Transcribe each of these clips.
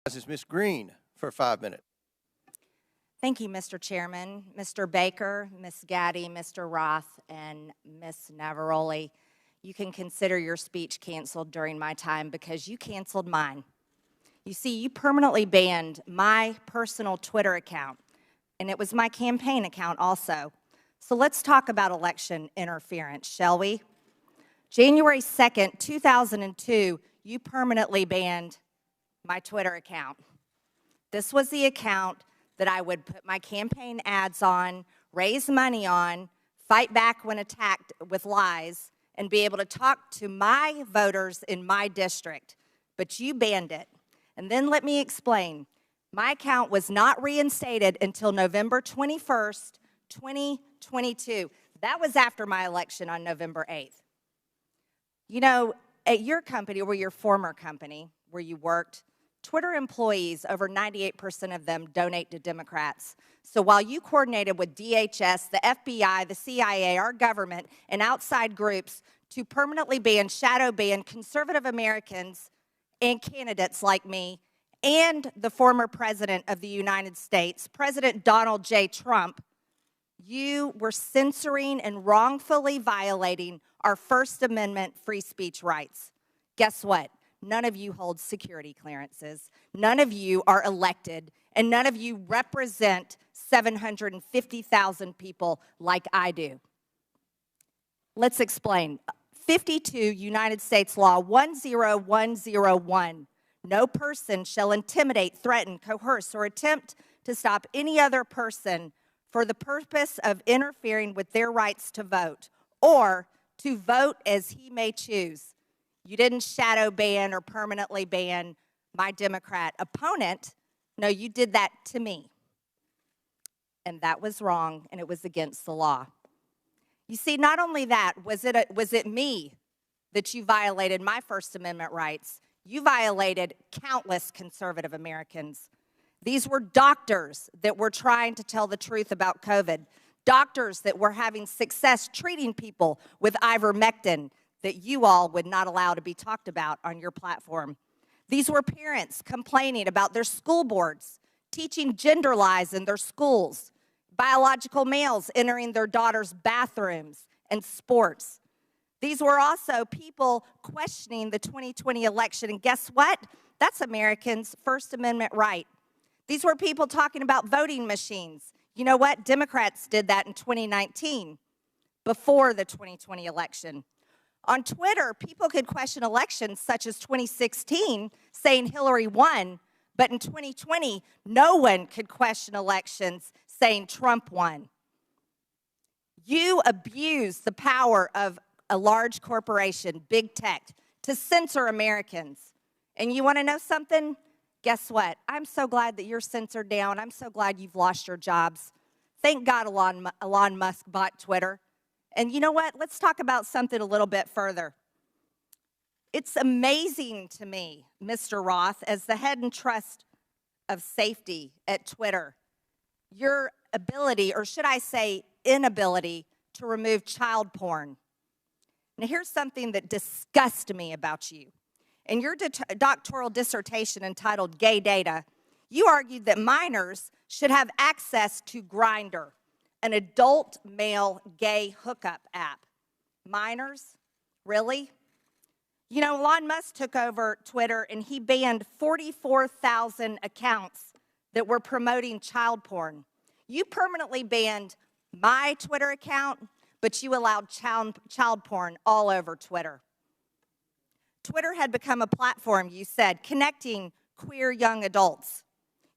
This is Ms. Green for 5 minutes. Thank you, Mr. Chairman, Mr. Baker, Ms. Gaddy, Mr. Roth, and Ms. Navaroli. You can consider your speech canceled during my time because you canceled mine. You see, you permanently banned my personal Twitter account, and it was my campaign account also. So let's talk about election interference, shall we? January 2nd, 2002, you permanently banned my Twitter account. This was the account that I would put my campaign ads on, raise money on, fight back when attacked with lies, and be able to talk to my voters in my district. But you banned it. And then let me explain. My account was not reinstated until November 21st, 2022. That was after my election on November 8th. You know, at your company, or your former company where you worked, Twitter employees, over 98% of them donate to Democrats. So while you coordinated with DHS, the FBI, the CIA, our government, and outside groups to permanently ban, shadow ban conservative Americans and candidates like me and the former president of the United States, President Donald J. Trump, you were censoring and wrongfully violating our First Amendment free speech rights. Guess what? None of you hold security clearances. None of you are elected, and none of you represent 750,000 people like I do. Let's explain. 52 United States Law 10101. No person shall intimidate, threaten, coerce, or attempt to stop any other person for the purpose of interfering with their rights to vote, or to vote as he may choose. You didn't shadow ban or permanently ban my Democrat opponent. No, you did that to me. And that was wrong, and it was against the law. You see, not only that, was it me that you violated my First Amendment rights, you violated countless conservative Americans. These were doctors that were trying to tell the truth about COVID, doctors that were having success treating people with ivermectin that you all would not allow to be talked about on your platform. These were parents complaining about their school boards, teaching gender lies in their schools, biological males entering their daughters' bathrooms and sports. These were also people questioning the 2020 election, and guess what? That's Americans' First Amendment right. These were people talking about voting machines. You know what? Democrats did that in 2019, before the 2020 election. On Twitter, people could question elections such as 2016, saying Hillary won, but in 2020, no one could question elections saying Trump won. You abused the power of a large corporation, big tech, to censor Americans. And you want to know something? Guess what? I'm so glad that you're censored down. I'm so glad you've lost your jobs. Thank God Elon Musk bought Twitter. And you know what? Let's talk about something a little bit further. It's amazing to me, Mr. Roth, as the head and trust of safety at Twitter, your ability, or should I say inability, to remove child porn. Now, here's something that disgusts me about you. In your doctoral dissertation entitled Gay Data, you argued that minors should have access to Grindr, an adult male gay hookup app. Minors? Really? You know, Elon Musk took over Twitter and he banned 44,000 accounts that were promoting child porn. You permanently banned my Twitter account, but you allowed child porn all over Twitter. Twitter had become a platform, you said, connecting queer young adults.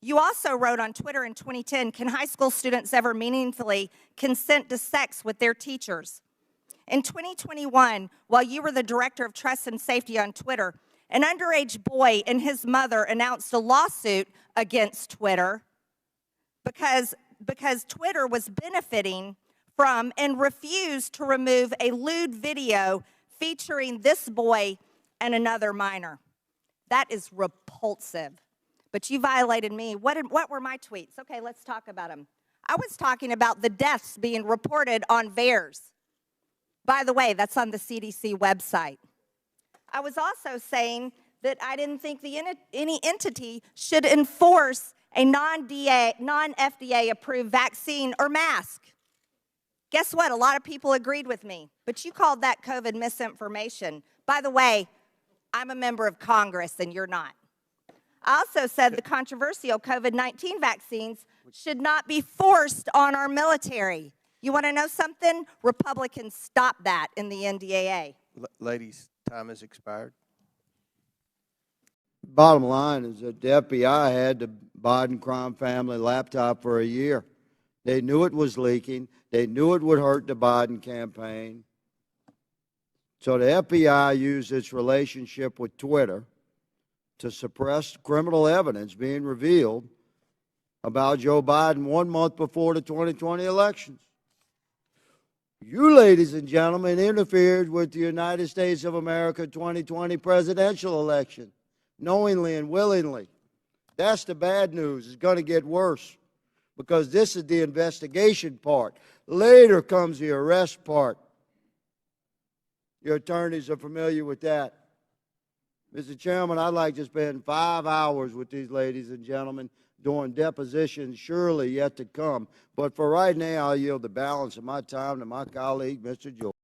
You also wrote on Twitter in 2010, can high school students ever meaningfully consent to sex with their teachers? In 2021, while you were the director of trust and safety on Twitter, an underage boy and his mother announced a lawsuit against Twitter because Twitter was benefiting from and refused to remove a lewd video featuring this boy and another minor. That is repulsive. But you violated me. What were my tweets? Okay, let's talk about them. I was talking about the deaths being reported on VAERS. By the way, that's on the CDC website. I was also saying that I didn't think any entity should enforce a non-FDA approved vaccine or mask. Guess what? A lot of people agreed with me, but you called that COVID misinformation. By the way, I'm a member of Congress and you're not. I also said the controversial COVID-19 vaccines should not be forced on our military. You want to know something? Republicans stopped that in the NDAA. Ladies, time has expired. Bottom line is that the FBI had the Biden crime family laptop for a year. They knew it was leaking. They knew it would hurt the Biden campaign. So the FBI used its relationship with Twitter to suppress criminal evidence being revealed about Joe Biden 1 month before the 2020 elections. You, ladies and gentlemen, interfered with the United States of America 2020 presidential election, knowingly and willingly. That's the bad news. It's going to get worse because this is the investigation part. Later comes the arrest part. Your attorneys are familiar with that. Mr. Chairman, I'd like to spend 5 hours with these ladies and gentlemen doing depositions surely yet to come. But for right now, I'll yield the balance of my time to my colleague, Mr. George.